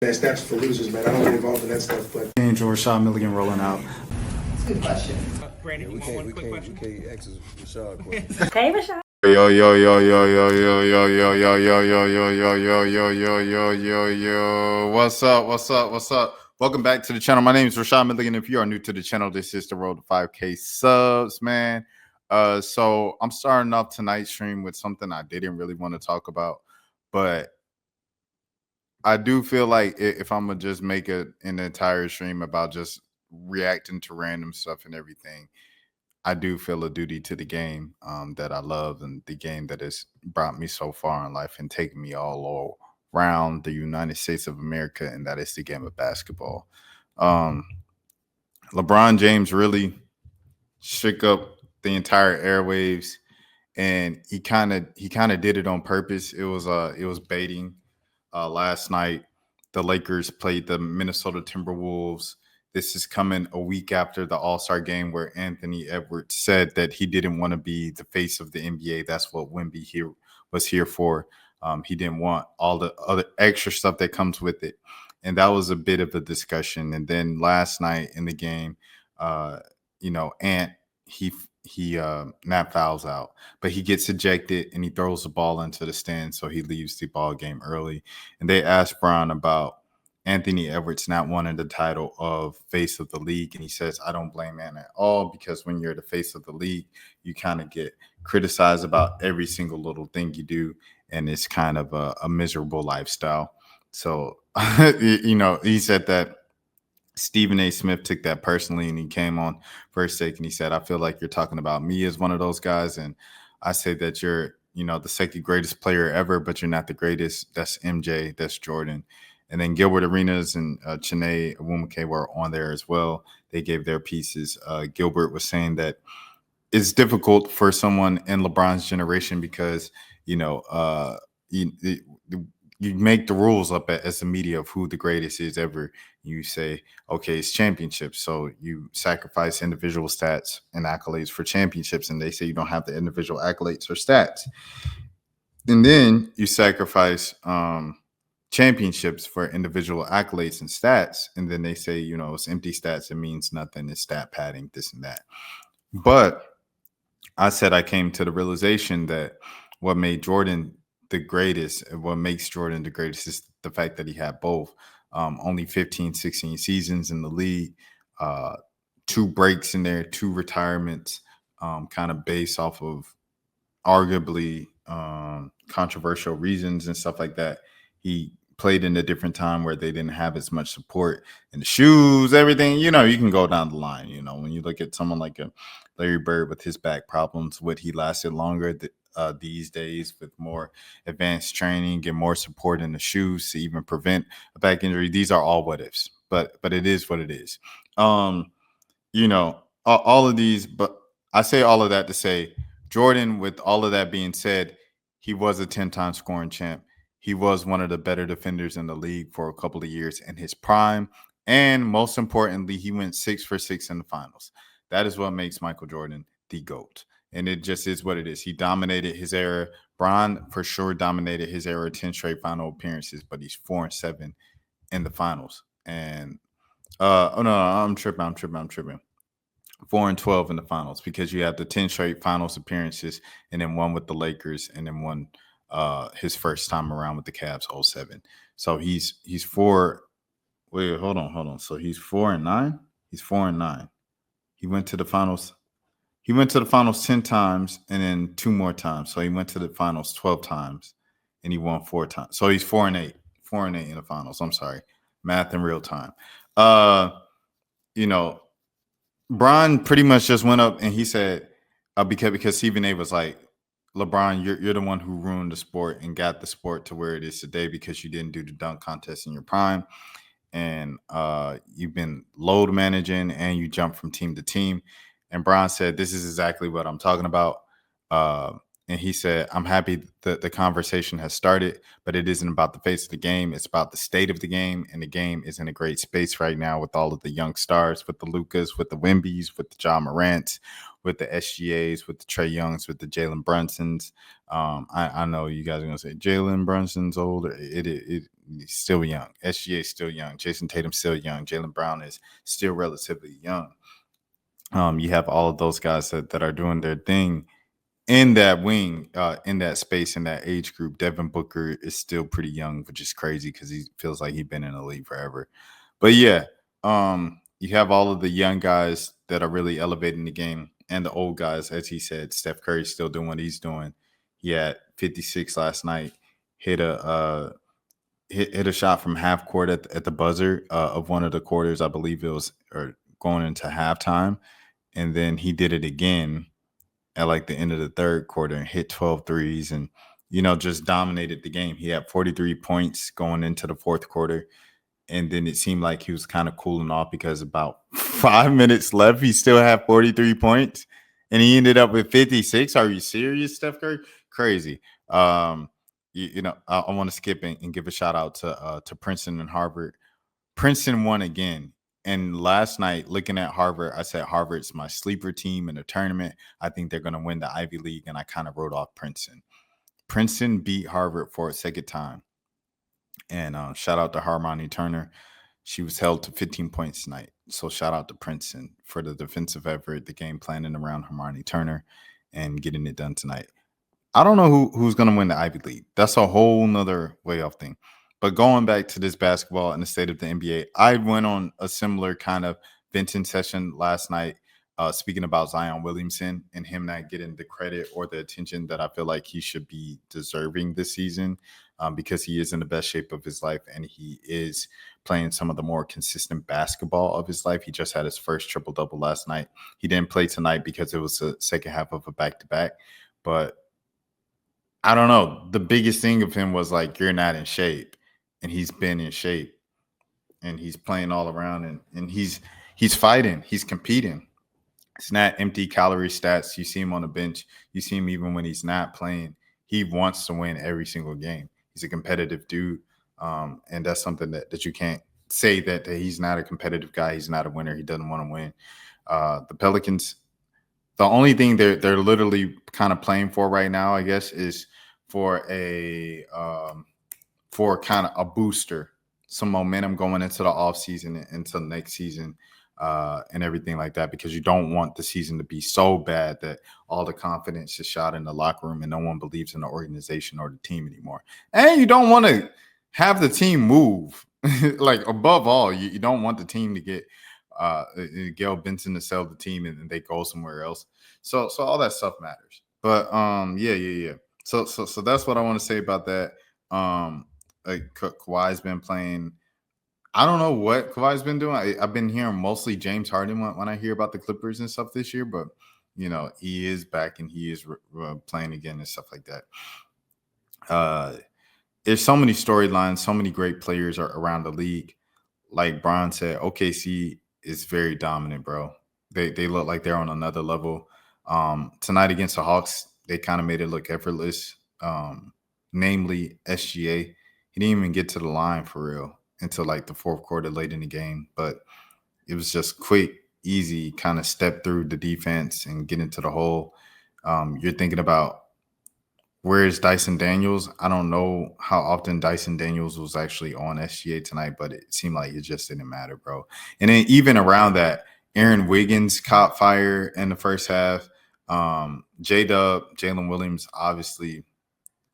That's for losers, man. I don't get involved in that stuff. But Angel Rashad Milligan rolling out. That's a good question. Brandon, We can't ask Rashad questions. Hey, Rashad. Yo. What's up? Welcome back to the channel. My name is Rashad Milligan. If you are new to the channel, this is the road to 5K subs, man. So I'm starting off tonight's stream with something I didn't really want to talk about, but I do feel like if I'm gonna just make an entire stream about just reacting to random stuff and everything, I do feel a duty to the game that I love and the game that has brought me so far in life and taken me all around the United States of America, and that is the game of basketball. LeBron James really shook up the entire airwaves, and he kind of did it on purpose. It was baiting. Last night, the Lakers played the Minnesota Timberwolves. This is coming a week after the All-Star game where Anthony Edwards said that he didn't want to be the face of the NBA. That's what Wemby was here for. He didn't want all the other extra stuff that comes with it. And that was a bit of a discussion. And then last night in the game, Ant, Nat fouls out, but he gets ejected and he throws the ball into the stand, so he leaves the ball game early. And they asked Bron about Anthony Edwards not wanting the title of face of the league, and he says, I don't blame Ant at all, because when you're the face of the league, you kind of get criticized about every single little thing you do, and it's kind of a miserable lifestyle. So he said that Stephen A. Smith took that personally, and he came on First Take and he said, I feel like you're talking about me as one of those guys. And I say that you're, the second greatest player ever, but you're not the greatest. That's MJ. That's Jordan. And then Gilbert Arenas and Chiney Awumake were on there as well. They gave their pieces. Gilbert was saying that it's difficult for someone in LeBron's generation because, you make the rules up as the media of who the greatest is ever. You say, okay, it's championships. So you sacrifice individual stats and accolades for championships. And they say you don't have the individual accolades or stats. And then you sacrifice championships for individual accolades and stats. And then they say, it's empty stats. It means nothing. It's stat padding, this and that. But I said I came to the realization that what made Jordan the greatest, and what makes Jordan the greatest, is the fact that he had both. Only 15, 16 seasons in the league, 2 breaks in there, 2 retirements, kind of based off of arguably controversial reasons and stuff like that. He played in a different time where they didn't have as much support in the shoes, everything. You can go down the line. When you look at someone like a Larry Bird with his back problems, would he lasted longer these days with more advanced training and more support in the shoes to even prevent a back injury? These are all what ifs, but it is what it is. All of these, but I say all of that to say Jordan, with all of that being said, he was a 10-time scoring champ. He was one of the better defenders in the league for a couple of years in his prime. And most importantly, he went 6 for 6 in the finals. That is what makes Michael Jordan the GOAT. And it just is what it is. He dominated his era. Bron for sure dominated his era, 10 straight final appearances, but he's 4-7 in the finals. And I'm tripping. 4-12 in the finals, because you have the 10 straight finals appearances and then one with the Lakers and then one his first time around with the Cavs, 07. So he's 4. Wait, hold on. So he's 4-9. He's 4-9. He went to the finals 10 times and then 2 more times. So he went to the finals 12 times and he won 4 times. So he's 4-8 in the finals. I'm sorry. Math in real time. Bron pretty much just went up and he said, because Stephen A was like, LeBron, you're the one who ruined the sport and got the sport to where it is today because you didn't do the dunk contest in your prime. And you've been load managing and you jump from team to team. And Bron said, this is exactly what I'm talking about. And he said, I'm happy that the conversation has started, but it isn't about the face of the game. It's about the state of the game. And the game is in a great space right now with all of the young stars, with the Lukas, with the Wembys, with the John Morants, with the SGAs, with the Trae Youngs, with the Jalen Brunsons. I know you guys are going to say Jalen Brunson's older. he's still young. SGA is still young. Jason Tatum's still young. Jaylen Brown is still relatively young. You have all of those guys that are doing their thing in that wing, in that space, in that age group. Devin Booker is still pretty young, which is crazy because he feels like he's been in the league forever. But yeah, you have all of the young guys that are really elevating the game, and the old guys, as he said. Steph Curry's still doing what he's doing. He had 56 last night. Hit a shot from half court at the buzzer of one of the quarters, I believe it was, or going into halftime, and then he did it again at like the end of the third quarter and hit 12 threes and, just dominated the game. He had 43 points going into the fourth quarter. And then it seemed like he was kind of cooling off because about 5 minutes left, he still had 43 points and he ended up with 56. Are you serious, Steph Curry? Crazy. I want to skip and give a shout out to Princeton and Harvard. Princeton won again. And last night, looking at Harvard, I said Harvard's my sleeper team in the tournament. I think they're going to win the Ivy League, and I kind of wrote off Princeton. Princeton beat Harvard for a second time. And shout out to Hermione Turner. She was held to 15 points tonight. So shout out to Princeton for the defensive effort, the game planning around Hermione Turner, and getting it done tonight. I don't know who's going to win the Ivy League. That's a whole nother way off thing. But going back to this basketball and the state of the NBA, I went on a similar kind of venting session last night, speaking about Zion Williamson and him not getting the credit or the attention that I feel like he should be deserving this season, because he is in the best shape of his life and he is playing some of the more consistent basketball of his life. He just had his first triple-double last night. He didn't play tonight because it was the second half of a back-to-back, but I don't know. The biggest thing of him was like, you're not in shape. And he's been in shape. And he's playing all around. And he's fighting. He's competing. It's not empty calorie stats. You see him on the bench. You see him even when he's not playing. He wants to win every single game. He's a competitive dude. And that's something that you can't say that he's not a competitive guy. He's not a winner. He doesn't want to win. The Pelicans, the only thing they're literally kind of playing for right now, I guess, is for kind of a booster, some momentum going into the offseason, into next season, and everything like that, because you don't want the season to be so bad that all the confidence is shot in the locker room and no one believes in the organization or the team anymore. And you don't want to have the team move. Like, above all, you don't want the team to get Gail Benson to sell the team and they go somewhere else. So all that stuff matters. But yeah. So that's what I want to say about that. Kawhi's been playing. I don't know what Kawhi's been doing. I've been hearing mostly James Harden when I hear about the Clippers and stuff this year, but he is back and he is playing again and stuff like that. There's so many storylines, so many great players are around the league. Like Brian said, OKC is very dominant, bro. They look like they're on another level. Tonight against the Hawks, they kind of made it look effortless. Namely SGA. He didn't even get to the line for real until like the fourth quarter late in the game. But it was just quick, easy, kind of step through the defense and get into the hole. You're thinking about, where is Dyson Daniels? I don't know how often Dyson Daniels was actually on SGA tonight, but it seemed like it just didn't matter, bro. And then even around that, Aaron Wiggins caught fire in the first half. J-Dub, Jalen Williams, obviously,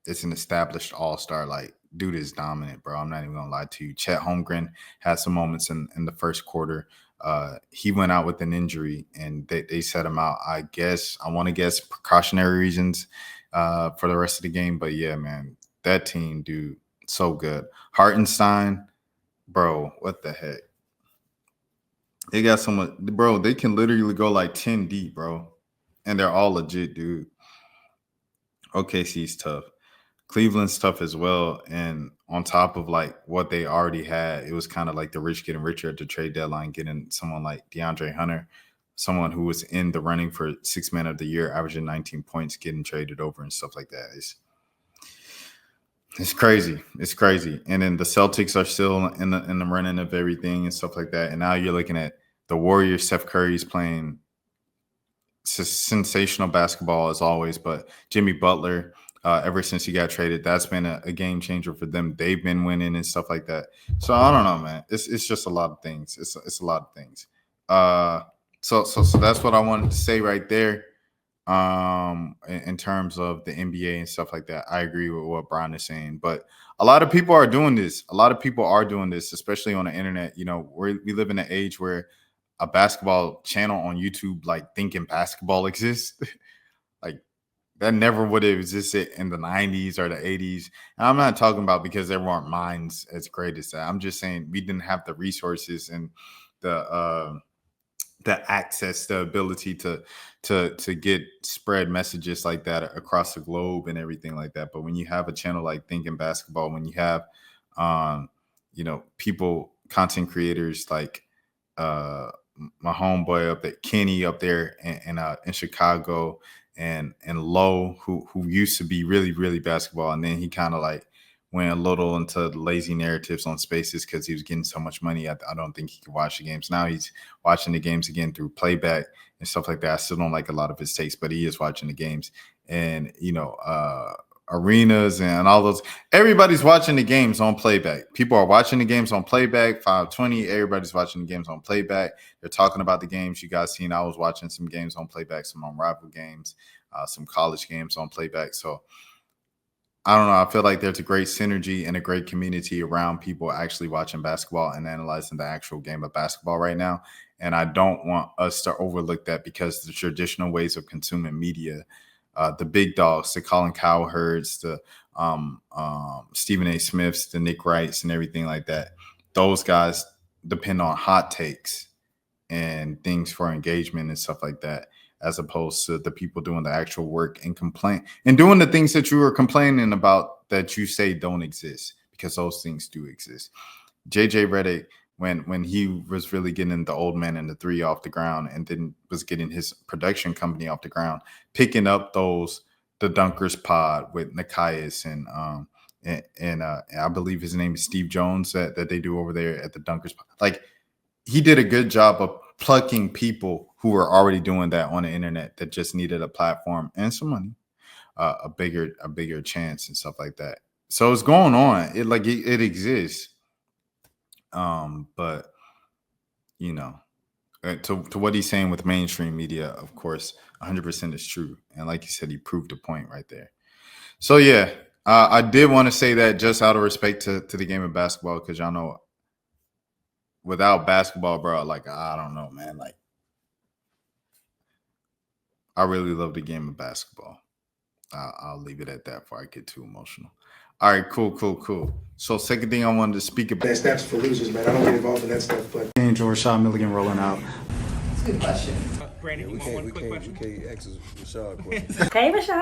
it's an established all-star. Like, dude is dominant, bro. I'm not even going to lie to you. Chet Holmgren had some moments in the first quarter. He went out with an injury, and they set him out, I want to guess, precautionary reasons for the rest of the game. But, yeah, man, that team, dude, so good. Hartenstein, bro, what the heck? They got someone, bro, they can literally go like 10 deep, bro. And they're all legit, dude. OKC's tough. Cleveland's tough as well. And on top of like what they already had, it was kind of like the rich getting richer at the trade deadline, getting someone like DeAndre Hunter, someone who was in the running for Sixth Man of the Year, averaging 19 points, getting traded over and stuff like that. It's crazy. It's crazy. And then the Celtics are still in the running of everything and stuff like that. And now you're looking at the Warriors. Steph Curry's playing sensational basketball as always, but Jimmy Butler, ever since he got traded. That's been a game changer for them. They've been winning and stuff like that. So I don't know, man. It's just a lot of things. It's a lot of things. So that's what I wanted to say right there. In terms of the NBA and stuff like that, I agree with what Brian is saying. But a lot of people are doing this. A lot of people are doing this, especially on the internet. You know, we live in an age where a basketball channel on YouTube, like Thinking Basketball, exists. Like that never would have existed in the 90s or the 80s. And I'm not talking about because there weren't minds as great as that. I'm just saying we didn't have the resources and the access, the ability to get spread messages like that across the globe and everything like that. But when you have a channel like Thinking Basketball, when you have people, content creators like my homeboy up at Kenny up there in Chicago, and Lowe, who used to be really, really basketball, and then he kind of like went a little into lazy narratives on Spaces because he was getting so much money. I don't think he could watch the games. Now he's watching the games again through playback and stuff like that. I still don't like a lot of his takes, but he is watching the games. And arenas and all those. Everybody's watching the games on playback. People are watching the games on playback. 520. Everybody's watching the games on playback. They're talking about the games. You guys seen? I was watching some games on playback, some Unrivaled games, some college games on playback. So I don't know. I feel like there's a great synergy and a great community around people actually watching basketball and analyzing the actual game of basketball right now. And I don't want us to overlook that because the traditional ways of consuming media, the big dogs, the Colin Cowherds, the Stephen A. Smiths, the Nick Wrights, and everything like that, those guys depend on hot takes and things for engagement and stuff like that, as opposed to the people doing the actual work and complain and doing the things that you were complaining about that you say don't exist, because those things do exist. JJ Redick, when he was really getting the Old Man and the Three off the ground, and then was getting his production company off the ground, picking up the Dunkers Pod with Nikias and I believe his name is Steve Jones that they do over there at the Dunkers Pod. Like, he did a good job of plucking people who were already doing that on the internet that just needed a platform and some money, a bigger chance and stuff like that. So it's going on. It exists. But to what he's saying with mainstream media, of course, 100% is true. And like you said, he proved a point right there. So yeah, I did want to say that just out of respect to the game of basketball, because y'all know, without basketball, bro, like, I don't know, man. Like, I really love the game of basketball. I'll leave it at that before I get too emotional. All right, cool. So second thing I wanted to speak about. That's for losers, man. I don't get involved in that stuff, but. Angel Rashad Milligan rolling out. That's a good question. We can't ask Rashad questions. Hey, Rashad.